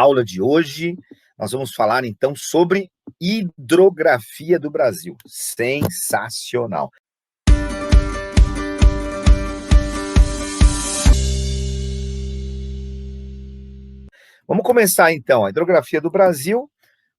aula de hoje nós vamos falar então sobre hidrografia do Brasil. Sensacional! Vamos começar então a hidrografia do Brasil,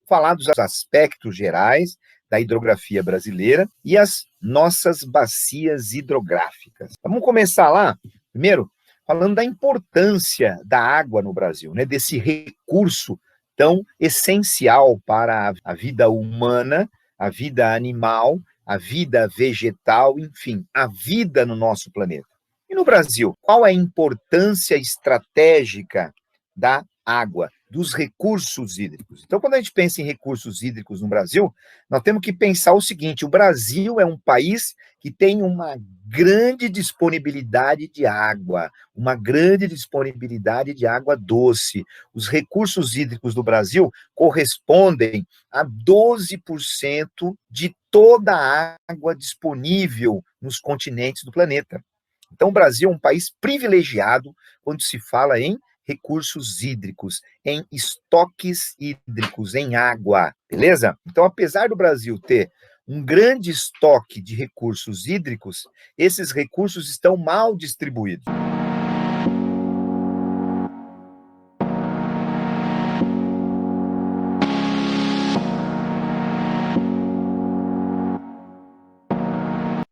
falar dos aspectos gerais da hidrografia brasileira e as nossas bacias hidrográficas. Vamos começar lá, primeiro, falando da importância da água no Brasil, né, desse recurso tão essencial para a vida humana, a vida animal, a vida vegetal, enfim, a vida no nosso planeta. E no Brasil, qual é a importância estratégica da água, dos recursos hídricos? Então, quando a gente pensa em recursos hídricos no Brasil, nós temos que pensar o seguinte: o Brasil é um país que tem uma grande disponibilidade de água, uma grande disponibilidade de água doce. Os recursos hídricos do Brasil correspondem a 12% de toda a água disponível nos continentes do planeta. Então, o Brasil é um país privilegiado quando se fala em recursos hídricos, em estoques hídricos, em água, beleza? Então, apesar do Brasil ter um grande estoque de recursos hídricos, esses recursos estão mal distribuídos.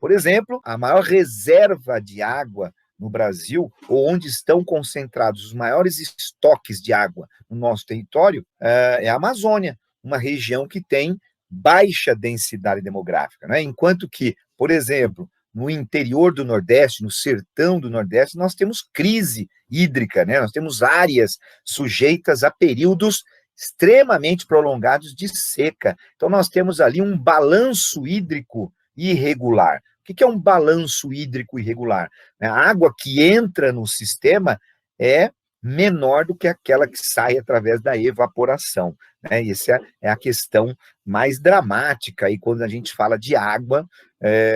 Por exemplo, a maior reserva de água no Brasil, ou onde estão concentrados os maiores estoques de água no nosso território, é a Amazônia, uma região que tem baixa densidade demográfica, né? Enquanto que, por exemplo, no interior do Nordeste, no sertão do Nordeste, nós temos crise hídrica, né? Nós temos áreas sujeitas a períodos extremamente prolongados de seca. Então, nós temos ali um balanço hídrico irregular. O que é um balanço hídrico irregular? A água que entra no sistema é menor do que aquela que sai através da evaporação, né? Essa é a questão mais dramática aí quando a gente fala de água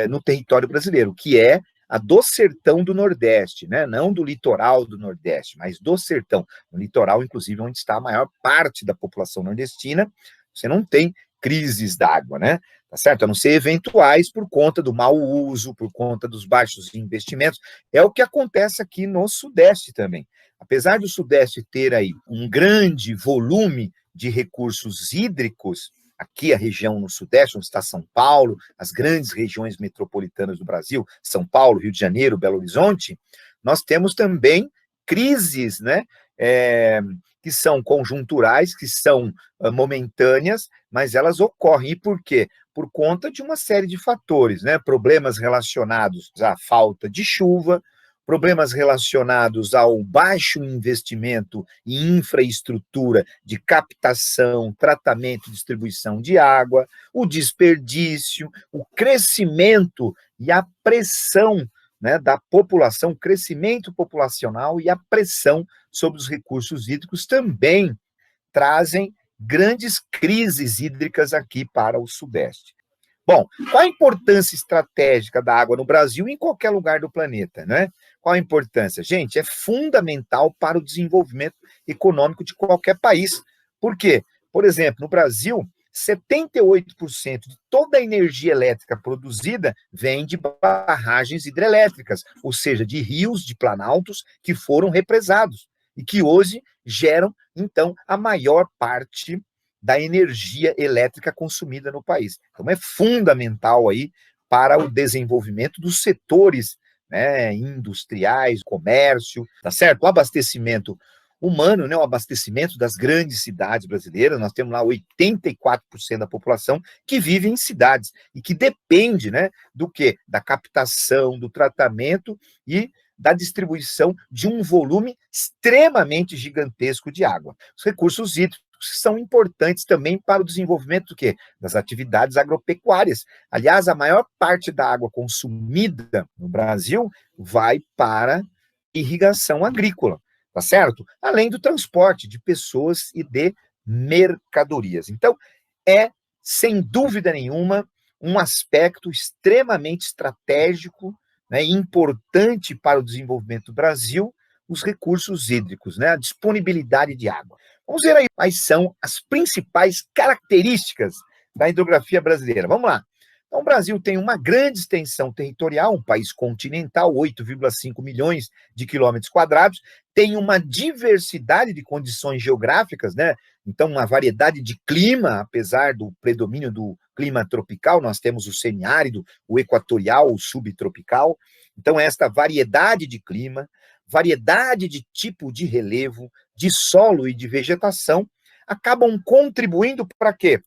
no território brasileiro, que é a do sertão do Nordeste, né? Não do litoral do Nordeste, mas do sertão. No litoral, inclusive, onde está a maior parte da população nordestina, você não tem crises d'água, né? Tá certo? A não ser eventuais por conta do mau uso, por conta dos baixos investimentos. É o que acontece aqui no Sudeste também. Apesar do Sudeste ter aí um grande volume de recursos hídricos, aqui a região no Sudeste, onde está São Paulo, as grandes regiões metropolitanas do Brasil, São Paulo, Rio de Janeiro, Belo Horizonte, nós temos também crises, né? Que são conjunturais, que são momentâneas, mas elas ocorrem. E por quê? Por conta de uma série de fatores, né? Problemas relacionados à falta de chuva, problemas relacionados ao baixo investimento em infraestrutura de captação, tratamento e distribuição de água, o desperdício, o crescimento e a pressão, né, da população, o crescimento populacional e a pressão sobre os recursos hídricos também trazem grandes crises hídricas aqui para o Sudeste. Bom, qual a importância estratégica da água no Brasil e em qualquer lugar do planeta, né? Qual a importância? Gente, é fundamental para o desenvolvimento econômico de qualquer país. Por quê? Por exemplo, no Brasil, 78% de toda a energia elétrica produzida vem de barragens hidrelétricas, ou seja, de rios, de planaltos que foram represados e que hoje geram, então, a maior parte da energia elétrica consumida no país. Então, é fundamental aí para o desenvolvimento dos setores, né, industriais, comércio, tá certo? O abastecimento humano, né, o abastecimento das grandes cidades brasileiras. Nós temos lá 84% da população que vive em cidades e que depende, né, do quê? Da captação, do tratamento e da distribuição de um volume extremamente gigantesco de água. Os recursos hídricos são importantes também para o desenvolvimento do quê? Das atividades agropecuárias. Aliás, a maior parte da água consumida no Brasil vai para irrigação agrícola, tá certo? Além do transporte de pessoas e de mercadorias. Então, é, sem dúvida nenhuma, um aspecto extremamente estratégico, né, importante para o desenvolvimento do Brasil, os recursos hídricos, né, a disponibilidade de água. Vamos ver aí quais são as principais características da hidrografia brasileira. Vamos lá. Então, o Brasil tem uma grande extensão territorial, um país continental, 8,5 milhões de quilômetros quadrados, tem uma diversidade de condições geográficas, né? Então, uma variedade de clima, apesar do predomínio do clima tropical, nós temos o semiárido, o equatorial, o subtropical. Então, esta variedade de clima, variedade de tipo de relevo, de solo e de vegetação, acabam contribuindo para quê?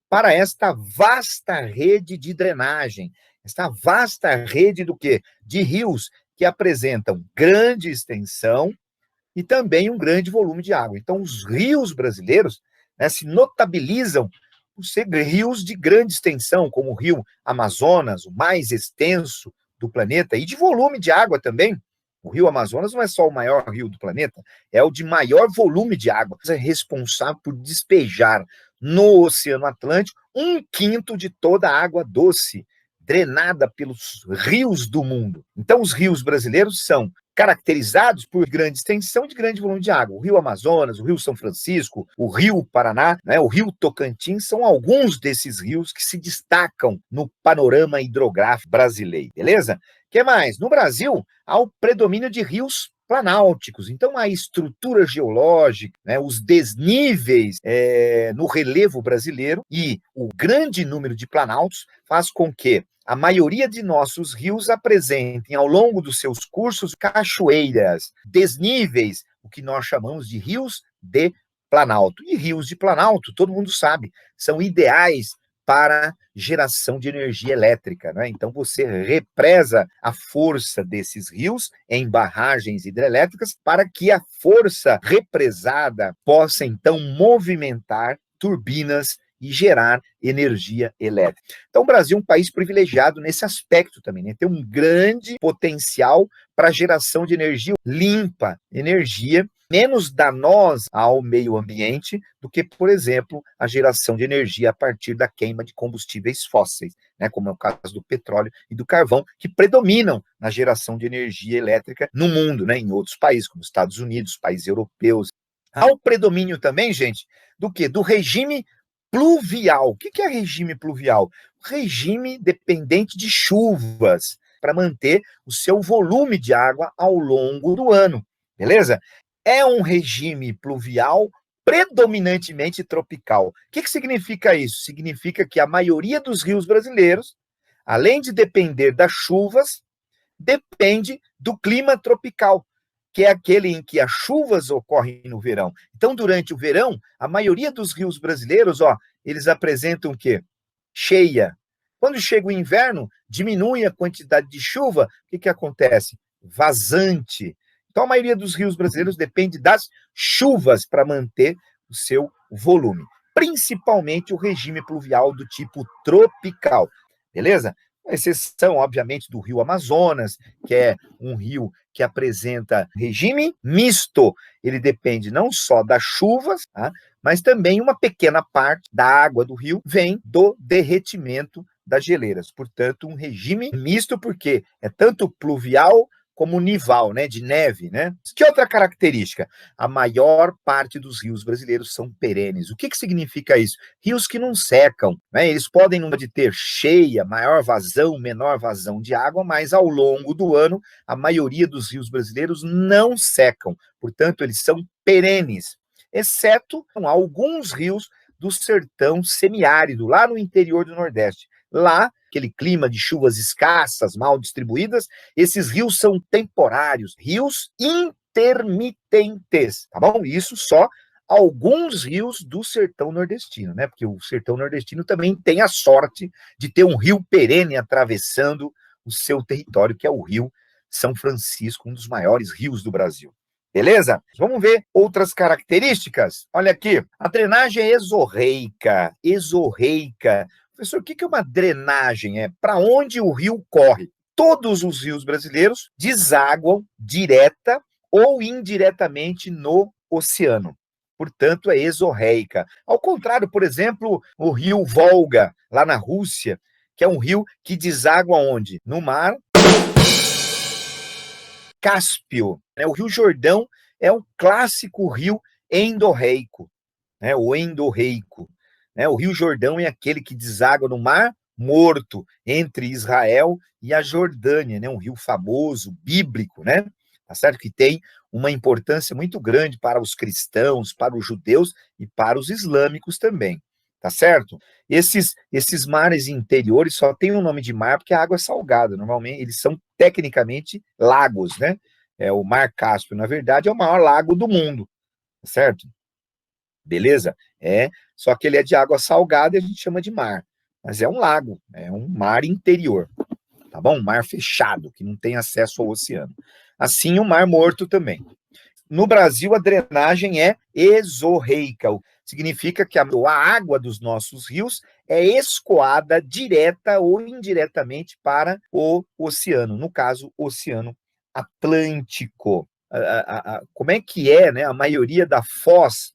Para esta vasta rede de drenagem, esta vasta rede do quê? De rios que apresentam grande extensão e também um grande volume de água. Então, os rios brasileiros, né, se notabilizam por ser rios de grande extensão, como o rio Amazonas, o mais extenso do planeta, e de volume de água também. O rio Amazonas não é só o maior rio do planeta, é o de maior volume de água. É responsável por despejar no Oceano Atlântico 1/5 de toda a água doce drenada pelos rios do mundo. Então, os rios brasileiros são caracterizados por grande extensão de grande volume de água. O Rio Amazonas, o Rio São Francisco, o Rio Paraná, né, o Rio Tocantins são alguns desses rios que se destacam no panorama hidrográfico brasileiro, beleza? O que mais? No Brasil, há o predomínio de rios planálticos. Então, a estrutura geológica, né, os desníveis no relevo brasileiro e o grande número de planaltos faz com que a maioria de nossos rios apresentem, ao longo dos seus cursos, cachoeiras, desníveis, o que nós chamamos de rios de planalto. E rios de planalto, todo mundo sabe, são ideais para geração de energia elétrica, né? Então, você represa a força desses rios em barragens hidrelétricas para que a força represada possa, então, movimentar turbinas e gerar energia elétrica. Então, o Brasil é um país privilegiado nesse aspecto também, né? Tem um grande potencial para geração de energia limpa, energia menos danosa ao meio ambiente do que, por exemplo, a geração de energia a partir da queima de combustíveis fósseis, né? Como é o caso do petróleo e do carvão, que predominam na geração de energia elétrica no mundo, né? Em outros países, como Estados Unidos, países europeus. Há o predomínio também, gente, do quê? Do regime pluvial. O que é regime pluvial? Regime dependente de chuvas, para manter o seu volume de água ao longo do ano, beleza? É um regime pluvial predominantemente tropical. O que significa isso? Significa que a maioria dos rios brasileiros, além de depender das chuvas, depende do clima tropical, que é aquele em que as chuvas ocorrem no verão. Então, durante o verão, a maioria dos rios brasileiros, eles apresentam o quê? Cheia. Quando chega o inverno, diminui a quantidade de chuva, o que acontece? Vazante. Então, a maioria dos rios brasileiros depende das chuvas para manter o seu volume, principalmente o regime pluvial do tipo tropical, beleza? Com exceção, obviamente, do rio Amazonas, que é um rio que apresenta regime misto. Ele depende não só das chuvas, tá? Mas também uma pequena parte da água do rio vem do derretimento das geleiras. Portanto, um regime misto, porque é tanto pluvial como nival, né, de neve, né? Que outra característica? A maior parte dos rios brasileiros são perenes. O que significa isso? Rios que não secam, né? Eles podem não de ter cheia, maior vazão, menor vazão de água, mas ao longo do ano a maioria dos rios brasileiros não secam. Portanto, eles são perenes, exceto alguns rios do sertão semiárido, lá no interior do Nordeste. Lá, aquele clima de chuvas escassas, mal distribuídas, esses rios são temporários, rios intermitentes, tá bom? Isso só alguns rios do sertão nordestino, né? Porque o sertão nordestino também tem a sorte de ter um rio perene atravessando o seu território, que é o Rio São Francisco, um dos maiores rios do Brasil. Beleza? Vamos ver outras características. Olha aqui, a drenagem é exorreica. Exorreica. Professor, o que é uma drenagem? É para onde o rio corre? Todos os rios brasileiros desaguam direta ou indiretamente no oceano. Portanto, é exorreica. Ao contrário, por exemplo, o rio Volga, lá na Rússia, que é um rio que deságua onde? No mar Cáspio. O Rio Jordão é um clássico rio endorreico, né, o endorreico. Né, o Rio Jordão é aquele que deságua no Mar Morto, entre Israel e a Jordânia, né, um rio famoso, bíblico, né, tá certo? Que tem uma importância muito grande para os cristãos, para os judeus e para os islâmicos também, tá certo? Esses mares interiores só têm o nome de mar porque a água é salgada, normalmente eles são tecnicamente lagos, né? O Mar Cáspio, na verdade, é o maior lago do mundo, tá certo? Beleza? Só que ele é de água salgada e a gente chama de mar. Mas é um lago, é um mar interior, tá bom? Um mar fechado, que não tem acesso ao oceano. Assim, o Mar Morto também. No Brasil, a drenagem é exorreica, significa que a água dos nossos rios é escoada direta ou indiretamente para o oceano, no caso, o Oceano Atlântico. Como é que é, né, a maioria da foz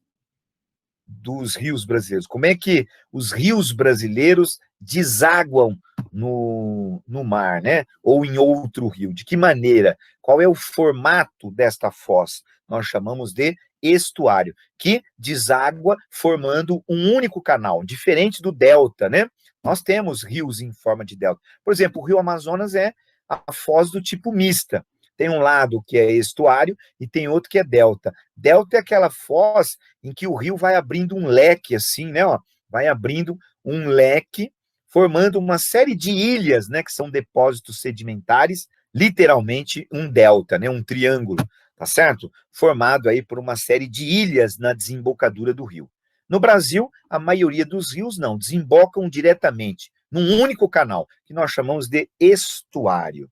dos rios brasileiros? Como é que os rios brasileiros desaguam no mar, né? Ou em outro rio? De que maneira? Qual é o formato desta foz? Nós chamamos de estuário, que deságua formando um único canal, diferente do delta, né? Nós temos rios em forma de delta. Por exemplo, o Rio Amazonas é a foz do tipo mista. Tem um lado que é estuário e tem outro que é delta. Delta é aquela foz em que o rio vai abrindo um leque, assim, né? Ó, vai abrindo um leque, formando uma série de ilhas, né? Que são depósitos sedimentares, literalmente um delta, né? Um triângulo, tá certo? Formado aí por uma série de ilhas na desembocadura do rio. No Brasil, a maioria dos rios não, desembocam diretamente num único canal, que nós chamamos de estuário.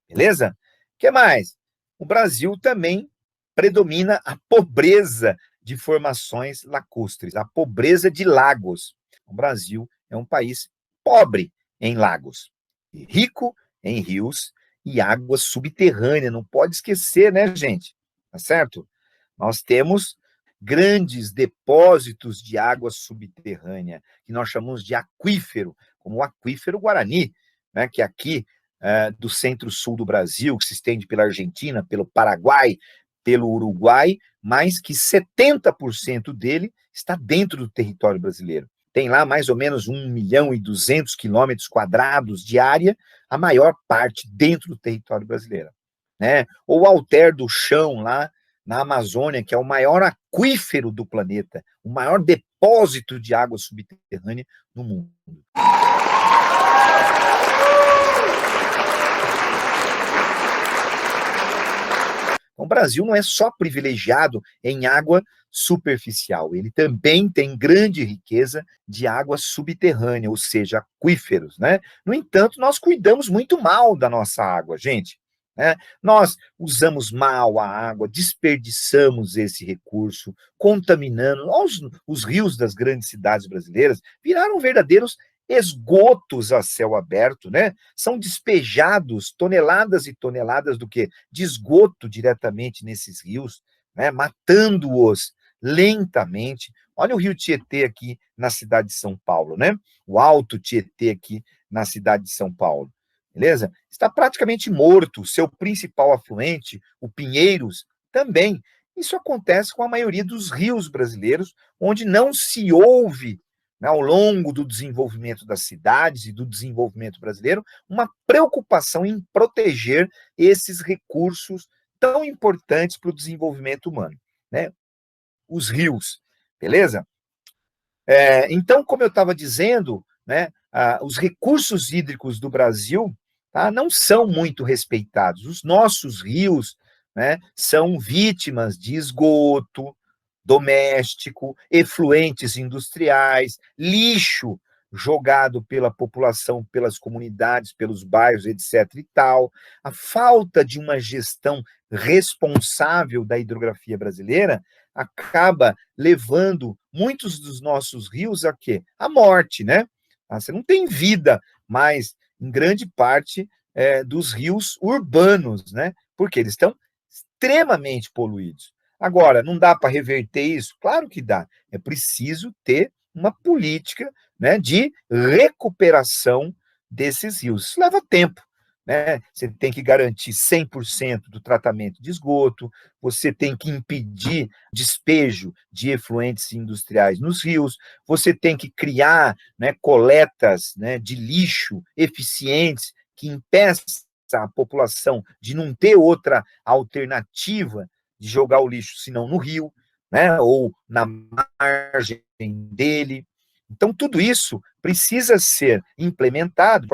Beleza? O que mais? O Brasil também predomina a pobreza de formações lacustres, a pobreza de lagos. O Brasil é um país pobre em lagos, rico em rios e água subterrânea. Não pode esquecer, né, gente? Tá certo? Nós temos grandes depósitos de água subterrânea, que nós chamamos de aquífero, como o aquífero Guarani, né, que aqui do centro-sul do Brasil, que se estende pela Argentina, pelo Paraguai, pelo Uruguai, mas que 70% dele está dentro do território brasileiro. Tem lá mais ou menos 1.200.000 quilômetros quadrados de área, a maior parte dentro do território brasileiro. Né? Ou o Alter do Chão, lá na Amazônia, que é o maior aquífero do planeta, o maior depósito de água subterrânea no mundo. Então, o Brasil não é só privilegiado em água superficial, ele também tem grande riqueza de água subterrânea, ou seja, aquíferos, né? No entanto, nós cuidamos muito mal da nossa água, gente. Né? Nós usamos mal a água, desperdiçamos esse recurso, contaminando. Os rios das grandes cidades brasileiras viraram verdadeiros esgotos a céu aberto, né? São despejados toneladas e toneladas do que? De esgoto diretamente nesses rios, né? Matando-os lentamente. Olha o rio Tietê aqui na cidade de São Paulo, né? O Alto Tietê aqui na cidade de São Paulo. Beleza? Está praticamente morto. Seu principal afluente, o Pinheiros, também. Isso acontece com a maioria dos rios brasileiros, onde não se ouve, né, ao longo do desenvolvimento das cidades e do desenvolvimento brasileiro, uma preocupação em proteger esses recursos tão importantes para o desenvolvimento humano, né? Os rios, beleza? Então, como eu estava dizendo, né, os recursos hídricos do Brasil, tá, não são muito respeitados. Os nossos rios, né, são vítimas de esgoto doméstico, efluentes industriais, lixo jogado pela população, pelas comunidades, pelos bairros, etc. e tal. A falta de uma gestão responsável da hidrografia brasileira acaba levando muitos dos nossos rios a quê? A morte, né? Você não tem vida mais, em grande parte, dos rios urbanos, né? Porque eles estão extremamente poluídos. Agora, não dá para reverter isso? Claro que dá. É preciso ter uma política, né, de recuperação desses rios. Isso leva tempo. né? Você tem que garantir 100% do tratamento de esgoto, você tem que impedir despejo de efluentes industriais nos rios, você tem que criar, né, coletas, né, de lixo eficientes que impeçam a população de não ter outra alternativa de jogar o lixo, senão no rio, né, ou na margem dele. Então, tudo isso precisa ser implementado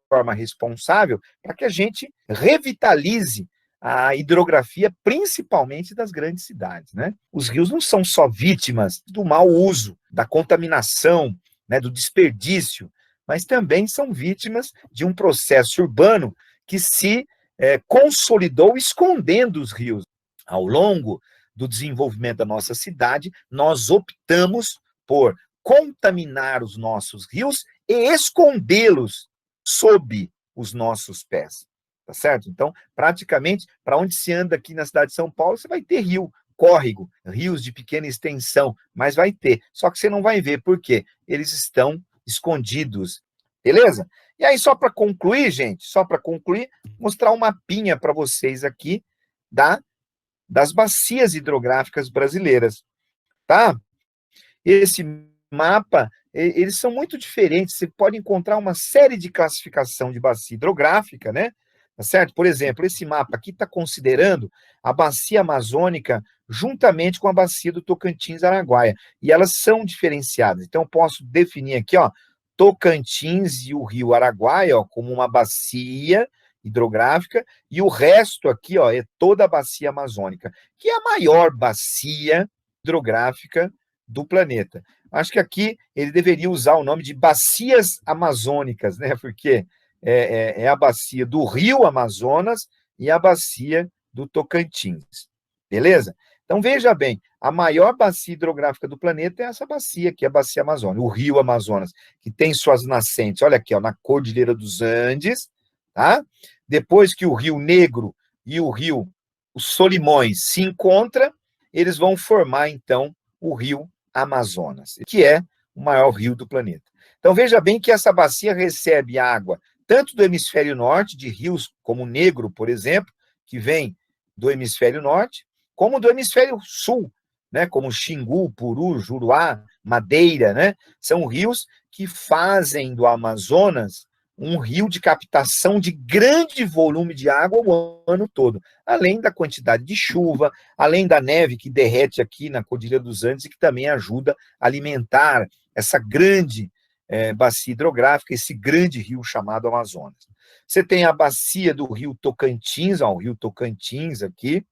forma responsável para que a gente revitalize a hidrografia, principalmente das grandes cidades, né? Os rios não são só vítimas do mau uso, da contaminação, né, do desperdício, mas também são vítimas de um processo urbano que se consolidou escondendo os rios. Ao longo do desenvolvimento da nossa cidade, nós optamos por contaminar os nossos rios e escondê-los sob os nossos pés, tá certo? Então, praticamente, para onde se anda aqui na cidade de São Paulo, você vai ter rio, córrego, rios de pequena extensão, mas vai ter. Só que você não vai ver, por quê? Eles estão escondidos, beleza? E aí, só para concluir, gente, só para concluir, mostrar um mapinha para vocês aqui das bacias hidrográficas brasileiras, tá? Esse mapa, eles são muito diferentes. Você pode encontrar uma série de classificação de bacia hidrográfica, né? Tá certo? Por exemplo, esse mapa aqui está considerando a bacia amazônica juntamente com a bacia do Tocantins-Araguaia. E elas são diferenciadas. Então, eu posso definir aqui, ó, Tocantins e o rio Araguaia, ó, como uma bacia hidrográfica, e o resto aqui, ó, é toda a bacia amazônica, que é a maior bacia hidrográfica do planeta. Acho que aqui ele deveria usar o nome de bacias amazônicas, né? Porque é a bacia do Rio Amazonas e a bacia do Tocantins. Beleza? Então veja bem, a maior bacia hidrográfica do planeta é essa bacia aqui, a bacia amazônica, o Rio Amazonas, que tem suas nascentes, olha aqui, ó, na Cordilheira dos Andes, tá? Depois que o Rio Negro e o Rio Solimões se encontram, eles vão formar, então, o Rio Amazonas, que é o maior rio do planeta. Então veja bem que essa bacia recebe água tanto do hemisfério norte, de rios como o Negro, por exemplo, que vem do hemisfério norte, como do hemisfério sul, né, como Xingu, Puru, Juruá, Madeira, né, são rios que fazem do Amazonas um rio de captação de grande volume de água o ano todo, além da quantidade de chuva, além da neve que derrete aqui na Cordilheira dos Andes e que também ajuda a alimentar essa grande bacia hidrográfica, esse grande rio chamado Amazonas. Você tem a bacia do rio Tocantins, ó, o rio Tocantins aqui,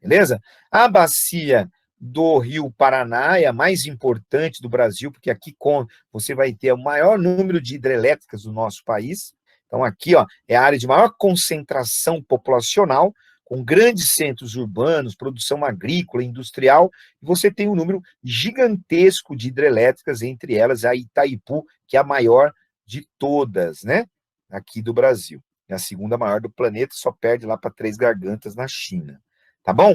beleza? A bacia do rio Paraná é a mais importante do Brasil, porque aqui você vai ter o maior número de hidrelétricas do nosso país. Então aqui, ó, é a área de maior concentração populacional, com grandes centros urbanos, produção agrícola, industrial, e você tem um número gigantesco de hidrelétricas, entre elas a Itaipu, que é a maior de todas, né, aqui do Brasil. É a segunda maior do planeta, só perde lá para Três Gargantas, na China. Tá bom?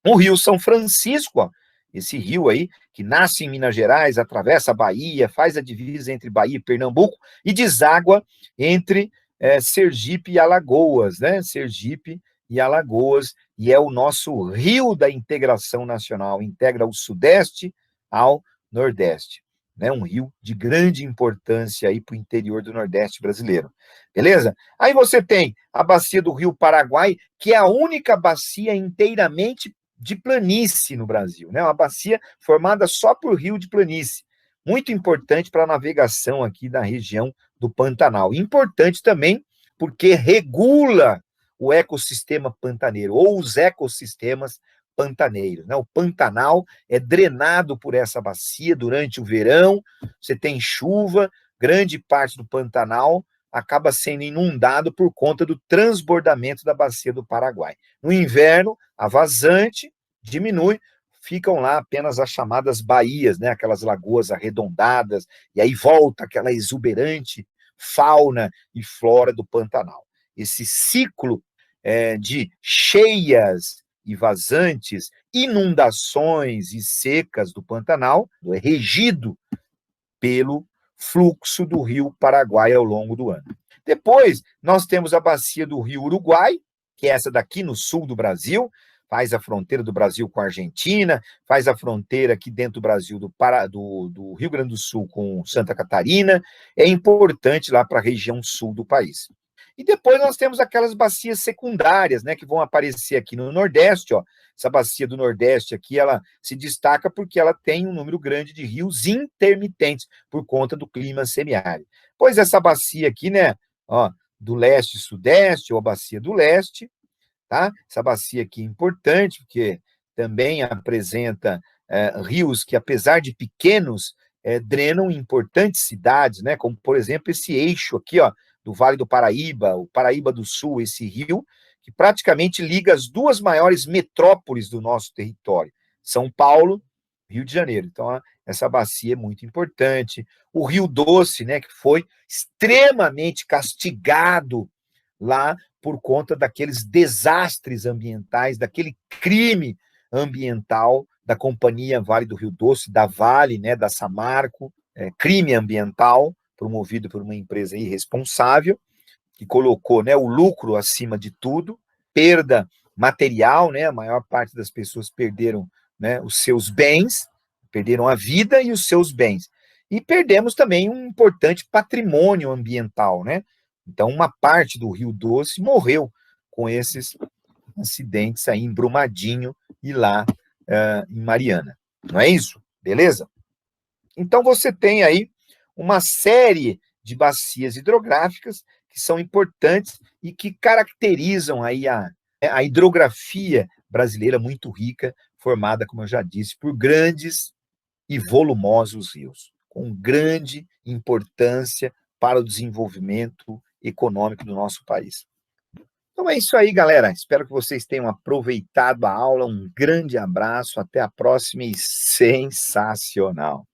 O Rio São Francisco, ó, esse rio aí, que nasce em Minas Gerais, atravessa a Bahia, faz a divisa entre Bahia e Pernambuco e deságua entre Sergipe e Alagoas, né? Sergipe e Alagoas, e é o nosso rio da integração nacional, integra o Sudeste ao Nordeste, né? Um rio de grande importância aí para o interior do Nordeste brasileiro, beleza? Aí você tem a bacia do Rio Paraguai, que é a única bacia inteiramente de planície no Brasil, né? Uma bacia formada só por rio de planície, muito importante para a navegação aqui da região do Pantanal. Importante também porque regula o ecossistema pantaneiro, ou os ecossistemas pantaneiros, né? O Pantanal é drenado por essa bacia durante o verão, você tem chuva, grande parte do Pantanal acaba sendo inundado por conta do transbordamento da bacia do Paraguai. No inverno, a vazante diminui, ficam lá apenas as chamadas baías, né? Aquelas lagoas arredondadas, e aí volta aquela exuberante fauna e flora do Pantanal. Esse ciclo de cheias e vazantes, inundações e secas do Pantanal é regido pelo fluxo do rio Paraguai ao longo do ano. Depois, nós temos a bacia do Rio Uruguai, que é essa daqui no sul do Brasil, faz a fronteira do Brasil com a Argentina, faz a fronteira aqui dentro do Brasil do Rio Grande do Sul com Santa Catarina, é importante lá para a região sul do país. E depois nós temos aquelas bacias secundárias, né, que vão aparecer aqui no Nordeste, ó. Essa bacia do Nordeste aqui, ela se destaca porque ela tem um número grande de rios intermitentes por conta do clima semiárido. Pois essa bacia aqui, né, ó, do leste e sudeste, ou a bacia do leste, tá? Essa bacia aqui é importante, porque também apresenta rios que, apesar de pequenos, drenam importantes cidades, né? Como, por exemplo, esse eixo aqui, ó, do Vale do Paraíba, o Paraíba do Sul, esse rio, que praticamente liga as duas maiores metrópoles do nosso território, São Paulo, Rio de Janeiro. Então, essa bacia é muito importante. O Rio Doce, né, que foi extremamente castigado lá por conta daqueles desastres ambientais, daquele crime ambiental da Companhia Vale do Rio Doce, da Vale, né, da Samarco, crime ambiental promovido por uma empresa irresponsável, que colocou, né, o lucro acima de tudo, perda material, né, a maior parte das pessoas perderam, né, os seus bens, perderam a vida e os seus bens. E perdemos também um importante patrimônio ambiental, né? Então, uma parte do Rio Doce morreu com esses acidentes aí em Brumadinho e lá em Mariana. Não é isso? Beleza? Então, você tem aí uma série de bacias hidrográficas que são importantes e que caracterizam aí a hidrografia brasileira muito rica, formada, como eu já disse, por grandes e volumosos rios, com grande importância para o desenvolvimento econômico do nosso país. Então é isso aí, galera. Espero que vocês tenham aproveitado a aula. Um grande abraço, até a próxima e sensacional.